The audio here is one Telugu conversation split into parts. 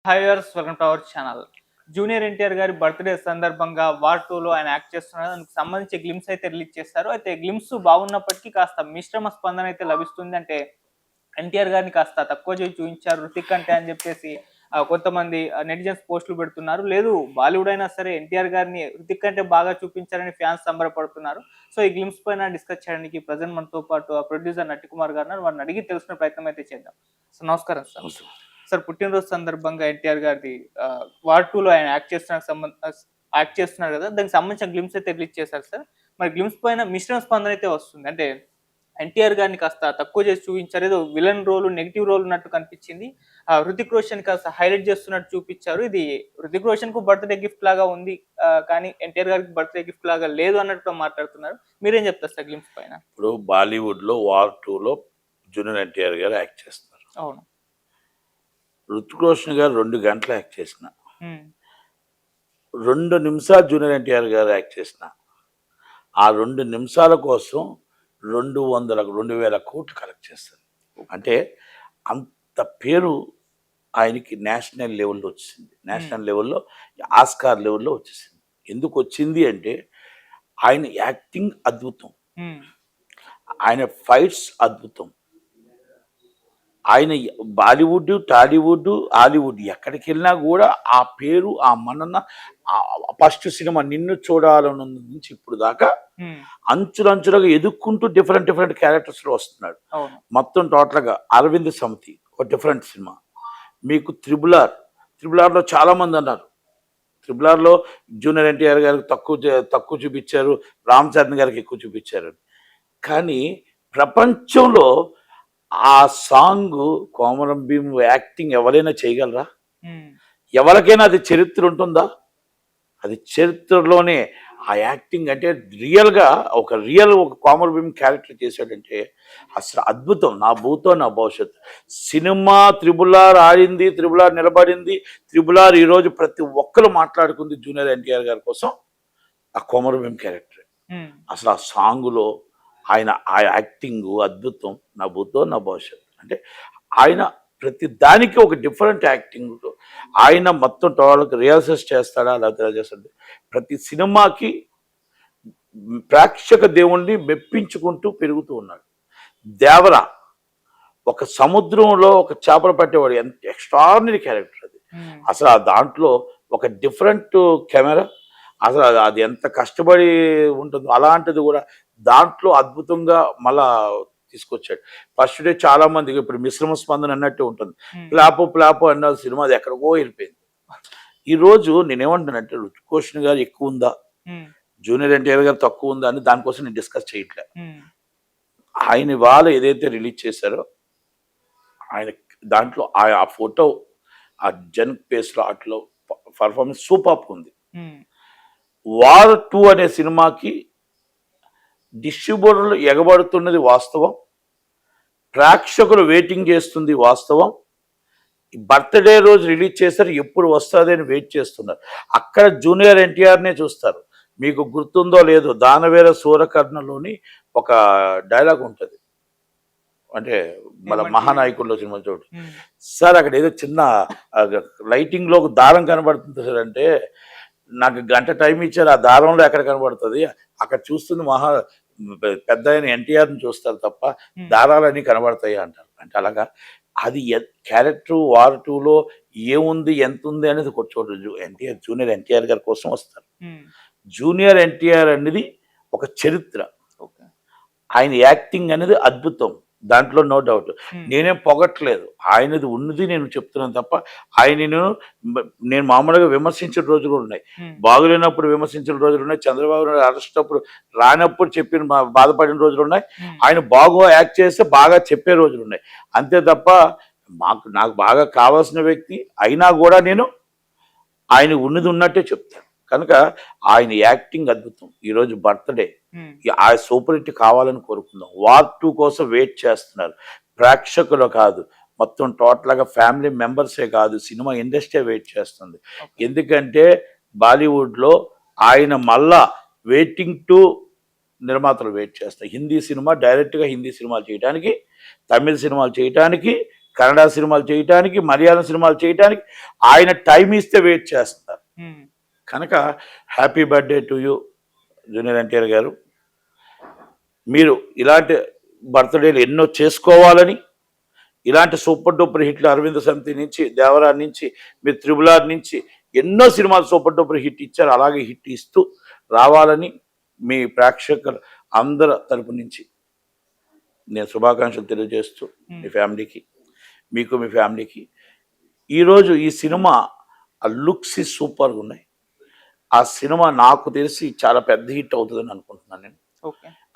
Hi viewers, welcome to our channel. Junior NTR గారి బర్త్‌డే సందర్భంగా వార్ 2లో ఆయన యాక్ట్ చేస్తున్నారు. దానికి సంబంధించి గ్లింప్స్ అయితే రిలీజ్ చేశారు. అయితే గ్లింప్స్ బాగున్నప్పటికీ కాస్త మిశ్రమ స్పందన అయితే లభిస్తుంది. అంటే ఎన్టీఆర్ గారిని కాస్త తక్కువ చేసి చూయించారు హృతిక్ అంటే అని చెప్పేసి కొంతమంది నెటిజన్స్ పోస్టులు పెడుతున్నారు. లేదు బాలీవుడ్ అయినా సరే ఎన్టీఆర్ గారిని హృతిక్ కంటే బాగా చూపించారని ఫ్యాన్స్ సంబరపడుతున్నారు. సో ఈ గ్లింప్స్ పైన డిస్కస్ చేయడానికి ప్రజెంట్ మనతో పాటు ప్రొడ్యూసర్ నట్టికుమార్ గారు ఉన్నారు. వారిని అడిగి తెలుసుకునే ప్రయత్నం అయితే చేద్దాం. సో నమస్కారం సార్. సార్, పుట్టినరోజు సందర్భంగా ఎన్టీఆర్ గారిది వార్ 2లో ఆయన యాక్ట్ చేస్తున్నారు కదా, దానికి సంబంధించిన గ్లిమ్స్ అయితే రిలీజ్ చేశారు సార్. మరి గ్లిమ్స్ పైన మిశ్రమ స్పందన అయితే వస్తుంది. అంటే ఎన్టీఆర్ గారిని కాస్త తక్కువ చేసి చూపించారు, ఏదో విలన్ రోల్, నెగిటివ్ రోల్ ఉన్నట్టు కనిపించింది. హృతిక్ రోషన్ కాస్త హైలైట్ చేస్తున్నట్టు చూపించారు. ఇది హృతిక్ రోషన్ కు బర్త్డే గిఫ్ట్ లాగా ఉంది, కానీ ఎన్టీఆర్ గారికి బర్త్డే గిఫ్ట్ లాగా లేదు అన్నట్టు మాట్లాడుతున్నారు. మీరేం చెప్తారు సార్ గ్లిమ్స్ పైన? ఇప్పుడు బాలీవుడ్ లో వార్ 2లో జూనియర్ ఎన్టీఆర్ గారు యాక్ట్ చేస్తున్నారు. అవును. రుతిక్ రోషన్ గారు 2 గంటలు యాక్ట్ చేసిన, 2 నిమిషాలు జూనియర్ ఎన్టీఆర్ గారు యాక్ట్ చేసిన, ఆ 2 నిమిషాల కోసం 200,000 కోట్లు కలెక్ట్ చేస్తారు. అంటే అంత పేరు ఆయనకి నేషనల్ లెవెల్లో వచ్చింది. నేషనల్ లెవెల్లో, ఆస్కార్ లెవెల్లో వచ్చేసింది. ఎందుకు వచ్చింది అంటే ఆయన యాక్టింగ్ అద్భుతం, ఆయన ఫైట్స్ అద్భుతం. ఆయన బాలీవుడ్, టాలీవుడ్, హాలీవుడ్ ఎక్కడికి వెళ్ళినా కూడా ఆ పేరు, ఆ మన్నన, ఫస్ట్ సినిమా నిన్ను చూడాలని నుంచి ఇప్పుడు దాకా అంచులంచులుగా ఎదుక్కుంటూ డిఫరెంట్ క్యారెక్టర్స్ లో వస్తున్నాడు. మొత్తం టోటల్గా అరవింద్ సమతి ఒక డిఫరెంట్ సినిమా. మీకు త్రిబుల్ ఆర్లో చాలా మంది అన్నారు త్రిబుల్ ఆర్లో జూనియర్ ఎన్టీఆర్ గారికి తక్కువ చూపించారు, రామ్ చరణ్ గారికి ఎక్కువ చూపించారు. కానీ ప్రపంచంలో ఆ సాంగ్ కోమరం భీమ్ యాక్టింగ్ ఎవరైనా చేయగలరా? ఎవరికైనా అది చరిత్ర ఉంటుందా? అది చరిత్రలోనే ఆ యాక్టింగ్. అంటే రియల్గా ఒక కోమరం భీమ్ క్యారెక్టర్ చేశాడంటే అసలు అద్భుతం. నా భూతో నా భవిష్యత్తు. సినిమా త్రిబుల్ ఆర్ ఆడింది, త్రిబుల్ ఆర్ నిలబడింది. త్రిబుల్ ఆర్ ఈరోజు ప్రతి ఒక్కరు మాట్లాడుకుంది జూనియర్ ఎన్టీఆర్ గారి కోసం ఆ కోమరం భీమ్ క్యారెక్టర్. అసలు ఆ సాంగులో ఆయన ఆ యాక్టింగ్ అద్భుతం. నా భూతో నా భవిష్యత్తు. అంటే ఆయన ప్రతి దానికి ఒక డిఫరెంట్ యాక్టింగ్. ఆయన మొత్తం టోటల్గా రిహార్సల్స్ చేస్తాడా లేకపోతే చేస్తాడు. ప్రతి సినిమాకి ప్రేక్షక దేవుణ్ణి మెప్పించుకుంటూ పెరుగుతూ ఉన్నాడు. దేవర ఒక సముద్రంలో ఒక చేపలు పట్టేవాడు, ఎంత ఎక్స్ట్రాడినరీ క్యారెక్టర్ అది. అసలు ఆ దాంట్లో ఒక డిఫరెంట్ కెమెరా, అసలు అది ఎంత కష్టపడి ఉంటుందో అలాంటిది కూడా దాంట్లో అద్భుతంగా మళ్ళా తీసుకొచ్చాడు. ఫస్ట్ డే చాలా మందికి ఇప్పుడు మిశ్రమ స్పందన అన్నట్టు ఉంటుంది. ప్లాపో అన్న సినిమా అది ఎక్కడికో వెళ్ళిపోయింది. ఈరోజు నేనేమంటానంటే రుతిక్ రోషన్ గారు ఎక్కువ ఉందా, జూనియర్ ఎన్టీఆర్ గారు తక్కువ ఉందా అని దానికోసం నేను డిస్కస్ చేయట్లే. ఆయన వాళ్ళు ఏదైతే రిలీజ్ చేశారో ఆయన దాంట్లో ఆ ఫోటో, ఆ జన్ పేస్లో అట్లో పర్ఫార్మెన్స్ సూపర్ ఉంది. వార్ 2 అనే సినిమాకి డిస్ట్రిబ్యూటర్లు ఎగబడుతున్నది వాస్తవం, ప్రేక్షకులు వెయిటింగ్ చేస్తుంది వాస్తవం. బర్త్డే రోజు రిలీజ్ చేస్తారు, ఎప్పుడు వస్తుంది అని వెయిట్ చేస్తున్నారు. అక్కడ జూనియర్ ఎన్టీఆర్నే చూస్తారు. మీకు గుర్తుందో లేదో దానవేర సూరకర్ణలోని ఒక డైలాగ్ ఉంటుంది, అంటే మన మహానాయకుల్లో సినిమా చూడు సార్, అక్కడ ఏదో చిన్న లైటింగ్లో ఒక దారం కనబడుతుంది సార్ అంటే, నాకు గంట టైం ఇచ్చారు, ఆ దారంలో ఎక్కడ కనబడుతుంది, అక్కడ చూస్తుంది పెద్ద ఆయన ఎన్టీఆర్ని చూస్తారు తప్ప దారాలన్నీ కనబడతాయి అంటారు. అంటే అలాగా అది క్యారెక్టర్ వార్ 2లో ఏముంది ఎంత ఉంది అనేది ఒక చోటు జూనియర్ ఎన్టీఆర్ గారి కోసం వస్తారు. జూనియర్ ఎన్టీఆర్ అనేది ఒక చరిత్ర, ఆయన యాక్టింగ్ అనేది అద్భుతం, దాంట్లో నో డౌట్. నేనేం పొగట్లేదు, ఆయనది ఉన్నది నేను చెప్తున్నాను తప్ప నేను మామూలుగా విమర్శించిన రోజులు ఉన్నాయి, బాగులేనప్పుడు విమర్శించిన రోజులు ఉన్నాయి, చంద్రబాబు నాయుడు అరెస్ట్ అప్పుడు రానప్పుడు చెప్పిన బాధపడిన రోజులు ఉన్నాయి, ఆయన బాగా యాక్ట్ చేస్తే బాగా చెప్పే రోజులు ఉన్నాయి. అంతే తప్ప నాకు బాగా కావాల్సిన వ్యక్తి అయినా కూడా నేను ఆయన ఉన్నది ఉన్నట్టే చెప్తాను. కనుక ఆయన యాక్టింగ్ అద్భుతం. ఈరోజు బర్త్డే, ఆ సూపర్ హిట్ కావాలని కోరుకుందాం. వార్ 2 కోసం వెయిట్ చేస్తున్నారు ప్రేక్షకులు కాదు, మొత్తం టోటల్గా ఫ్యామిలీ మెంబర్సే కాదు, సినిమా ఇండస్ట్రీ వెయిట్ చేస్తుంది. ఎందుకంటే బాలీవుడ్లో ఆయన మళ్ళా వెయిటింగ్ టు నిర్మాతలు వెయిట్ చేస్తారు. హిందీ సినిమా డైరెక్ట్గా హిందీ సినిమాలు చేయడానికి, తమిళ సినిమాలు చేయడానికి కన్నడ సినిమాలు చేయటానికి, మలయాళం సినిమాలు చేయటానికి ఆయన టైం ఇస్తే వెయిట్ చేస్తున్నారు. కనుక happy birthday to you junior NTR గారు. మీరు ఇలాంటి బర్త్డేలు ఎన్నో చేసుకోవాలని, ఇలాంటి సూపర్ డూపర్ హిట్లు అరవింద సమితి నుంచి, దేవరా నుంచి, మీరు త్రిబుల్ నుంచి ఎన్నో సినిమాలు సూపర్ డూపర్ హిట్ ఇచ్చారు. అలాగే హిట్ ఇస్తూ రావాలని మీ ప్రేక్షకులు అందరి తరపు నుంచి నేను శుభాకాంక్షలు తెలియజేస్తూ మీ ఫ్యామిలీకి, మీకు మీ ఫ్యామిలీకి. ఈరోజు ఈ సినిమా ఆ లుక్స్ సూపర్గా ఉన్నాయి. ఆ సినిమా నాకు తెలిసి చాలా పెద్ద హిట్ అవుతుందని అనుకుంటున్నాను నేను.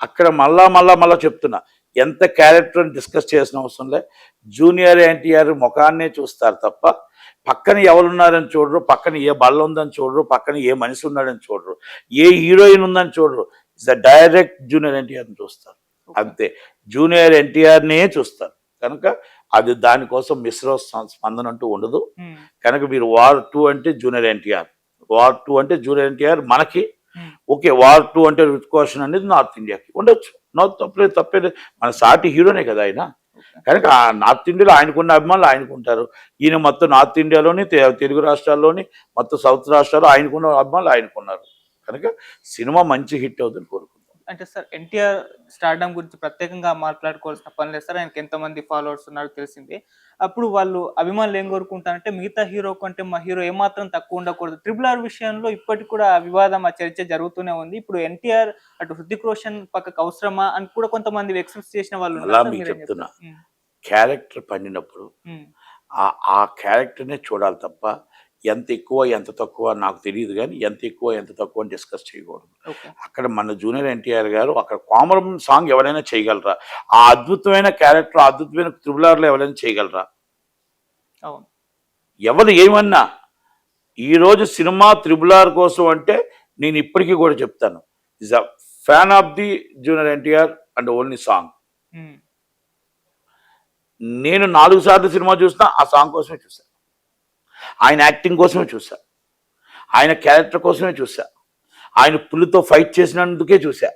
అక్కడ మళ్ళా చెప్తున్నా, ఎంత క్యారెక్టర్ డిస్కస్ చేసిన అవసరం లే. జూనియర్ ఎన్టీఆర్ ముఖాన్నే చూస్తారు తప్ప పక్కన ఎవరున్నారని చూడరు, పక్కన ఏ బల్ల ఉందని చూడరు, పక్కన ఏ మనిషి ఉన్నాడని చూడరు, ఏ హీరోయిన్ ఉందని చూడరు. ఇట్స్ డైరెక్ట్ జూనియర్ ఎన్టీఆర్ని చూస్తారు అంతే. జూనియర్ ఎన్టీఆర్నే చూస్తారు. కనుక అది దానికోసం మిశ్ర స్పందన అంటూ ఉండదు. కనుక మీరు వార్ 2 అంటే జూనియర్ ఎన్టీఆర్, వార్ 2 అంటే జూనియర్ ఎన్టీఆర్ మనకి ఓకే. వార్ 2 అంటే రుతుకోషన్ అనేది నార్త్ ఇండియాకి ఉండొచ్చు. తప్పలేదు. మన సాటి హీరోనే కదా ఆయన. కనుక ఆ నార్త్ ఇండియాలో ఆయనకున్న అభిమానులు ఆయనకుంటారు. ఈయన మొత్తం నార్త్ ఇండియాలోని, తెలుగు రాష్ట్రాల్లోని, మొత్తం సౌత్ రాష్ట్రాల్లో ఆయనకున్న అభిమానులు ఆయనకున్నారు. కనుక సినిమా మంచి హిట్ అవుతుందని కోరుకుంటున్నాను. అంటే సార్ ఎన్టీఆర్ స్టార్డమ్ గురించి ప్రత్యేకంగా మాట్లాడుకోవాల్సిన పని లేదు సార్. ఆయనకి ఎంతమంది ఫాలోవర్స్ ఉన్నారో తెలిసింది. అప్పుడు వాళ్ళు అభిమానులు ఏం కోరుకుంటారంటే మిగతా హీరో కంటే మా హీరో ఏమాత్రం తక్కువ ఉండకూడదు. RRR విషయంలో ఇప్పటికి కూడా ఆ వివాదం, ఆ చర్చ జరుగుతూనే ఉంది. ఇప్పుడు ఎన్టీఆర్ అటు హృతిక్ రోషన్ పక్కకు అవసరమా అని కూడా కొంతమంది ఎక్స్ప్రెస్ చేసిన వాళ్ళు చెప్తున్నా. క్యారెక్టర్ పండినప్పుడు ఆ క్యారెక్టర్నే చూడాలి తప్ప ఎంత ఎక్కువ ఎంత తక్కువ నాకు తెలియదు, కానీ ఎంత ఎక్కువ ఎంత తక్కువ అని డిస్కస్ చేయకూడదు. అక్కడ మన జూనియర్ ఎన్టీఆర్ గారు అక్కడ కామన్ సాంగ్ ఎవరైనా చేయగలరా? ఆ అద్భుతమైన క్యారెక్టర్, అద్భుతమైన RRRలో ఎవరైనా చేయగలరా? ఎవరు ఏమన్నా ఈరోజు సినిమా RRR కోసం అంటే నేను ఇప్పటికీ కూడా చెప్తాను, is a fan of the junior NTR and only song. నేను 4 సార్లు సినిమా చూసినా ఆ సాంగ్ కోసమే చూసాను, ఆయన యాక్టింగ్ కోసమే చూసా, ఆయన క్యారెక్టర్ కోసమే చూసా, ఆయన పులితో ఫైట్ చేసినందుకే చూసా,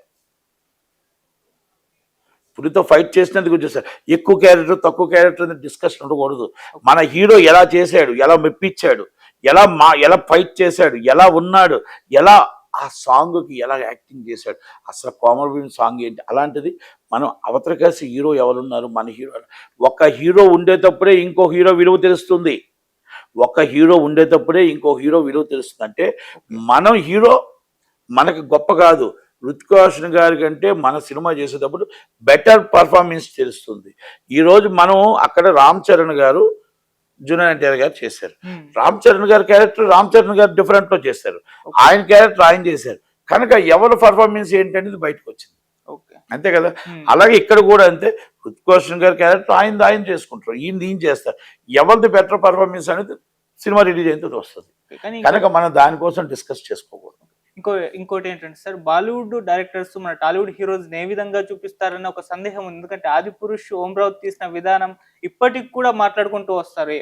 పులితో ఫైట్ చేసినందుకు చూసా. ఎక్కువ క్యారెక్టర్ తక్కువ క్యారెక్టర్ అనేది డిస్కషన్ ఉండకూడదు. మన హీరో ఎలా చేశాడు, ఎలా మెప్పించాడు, ఎలా ఫైట్ చేశాడు, ఎలా ఉన్నాడు, ఎలా ఆ సాంగ్కి ఎలా యాక్టింగ్ చేశాడు, అసలు కామెడీ సాంగ్ ఏంటి, అలాంటిది మనం అవతల కలిసి హీరో ఎవరున్నారు, మన హీరో. ఒక హీరో ఉండేటప్పుడే ఇంకో హీరో విలువ తెలుస్తుంది. ఒక హీరో ఉండేటప్పుడే ఇంకో హీరో విలువ తెలుస్తుంది. అంటే మనం హీరో మనకు గొప్ప కాదు, హృతిక్ రోషన్ గారి కంటే మన సినిమా చేసేటప్పుడు బెటర్ పర్ఫార్మెన్స్ తెలుస్తుంది. ఈరోజు మనం అక్కడ రామ్ చరణ్ గారు జూనియర్ ఎన్టీఆర్ గారు చేశారు. రామ్ చరణ్ గారి క్యారెక్టర్ రామ్ చరణ్ గారు డిఫరెంట్లో చేశారు, ఆయన క్యారెక్టర్ ఆయన చేశారు. కనుక ఎవరి పర్ఫార్మెన్స్ ఏంటనేది బయటకు వచ్చింది, అంతే కదా. అలాగే ఇక్కడ కూడా అంతే, హృతిక్ రోషన్ గారి క్యారెక్టర్ ఆయన చేసుకుంటారు, ఈయన చేస్తారు. ఎవరిది బెటర్ పర్ఫార్మెన్స్ అనేది సినిమా రిలీజ్ అయిన తర్వాత వస్తుంది. కనుక మనం దానికోసం డిస్కస్ చేసుకోకూడదు. ఇంకోటి ఏంటంటే సార్, బాలీవుడ్ డైరెక్టర్స్ మన టాలీవుడ్ హీరోస్ ఏ విధంగా చూపిస్తారన్న ఒక సందేహం ఉంది. ఎందుకంటే ఆదిపురుష్, ఓం రావు తీసిన విధానం ఇప్పటికి కూడా మాట్లాడుకుంటూ వస్తారు,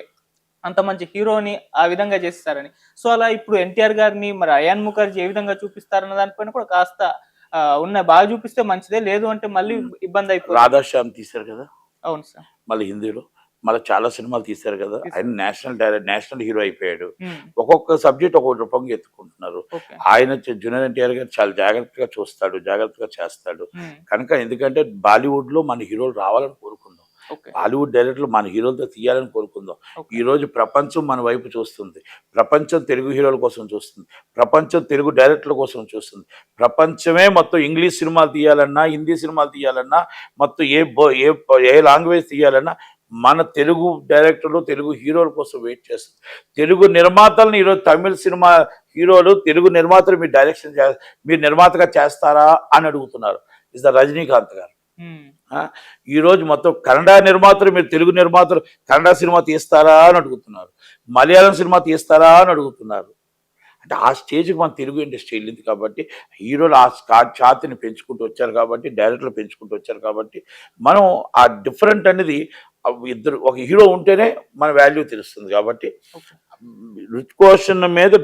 అంత మంచి హీరోని ఆ విధంగా చేస్తారని. సో అలా ఇప్పుడు ఎన్టీఆర్ గారిని మరి అయాన్ ముఖర్జీ ఏ విధంగా చూపిస్తారన్న దానిపైన కూడా కాస్త బాగా చూపిస్తే మంచిదే, లేదు అంటే మళ్ళీ ఇబ్బంది అయిపోతుంది. రాధాశ్యామ్ తీశారు కదా, అవును సార్, మళ్ళీ హిందీలో మళ్ళీ చాలా సినిమాలు తీశారు కదా. ఆయన నేషనల్ హీరో అయిపోయాడు. ఒక్కొక్క సబ్జెక్ట్ ఒక్కొక్క రూపంగా ఎత్తుకుంటున్నారు. ఆయన జూనియర్ ఎన్టీఆర్ గారు చాలా జాగ్రత్తగా చూస్తాడు, జాగ్రత్తగా చేస్తాడు. కనుక ఎందుకంటే బాలీవుడ్ లో మన హీరోలు రావాలని కోరుకుందాం, బాలీవుడ్ డైరెక్టర్లు మన హీరోలతో తీయాలని కోరుకుందాం. ఈ రోజు ప్రపంచం మన వైపు చూస్తుంది, ప్రపంచం తెలుగు హీరోల కోసం చూస్తుంది, ప్రపంచం తెలుగు డైరెక్టర్ల కోసం చూస్తుంది. ప్రపంచమే మొత్తం ఇంగ్లీష్ సినిమాలు తీయాలన్నా, హిందీ సినిమాలు తీయాలన్నా, మొత్తం ఏ లాంగ్వేజ్ తీయాలన్నా మన తెలుగు డైరెక్టర్లు తెలుగు హీరోల కోసం వెయిట్ చేస్తుంది. తెలుగు నిర్మాతలను ఈరోజు తమిళ సినిమా హీరోలు తెలుగు నిర్మాతలు మీరు నిర్మాతగా చేస్తారా అని అడుగుతున్నారు. ఇస్ ద రజనీకాంత్ గారు. ఈరోజు మొత్తం కన్నడ నిర్మాతలు మీరు తెలుగు నిర్మాతలు కన్నడ సినిమా తీస్తారా అని అడుగుతున్నారు, మలయాళం సినిమా తీస్తారా అని అడుగుతున్నారు. అంటే ఆ స్టేజ్కి మన తెలుగు ఇండస్ట్రీ వెళ్ళింది కాబట్టి, హీరోలు ఆ ఛాతిని పెంచుకుంటూ వచ్చారు కాబట్టి, డైరెక్టర్లు పెంచుకుంటూ వచ్చారు కాబట్టి, మనం ఆ డిఫరెంట్ అనేది ఒక హీరో ఉంటేనే మన వాల్యూ తెలుస్తుంది. కాబట్టి హృతిక్ రోషన్ మీద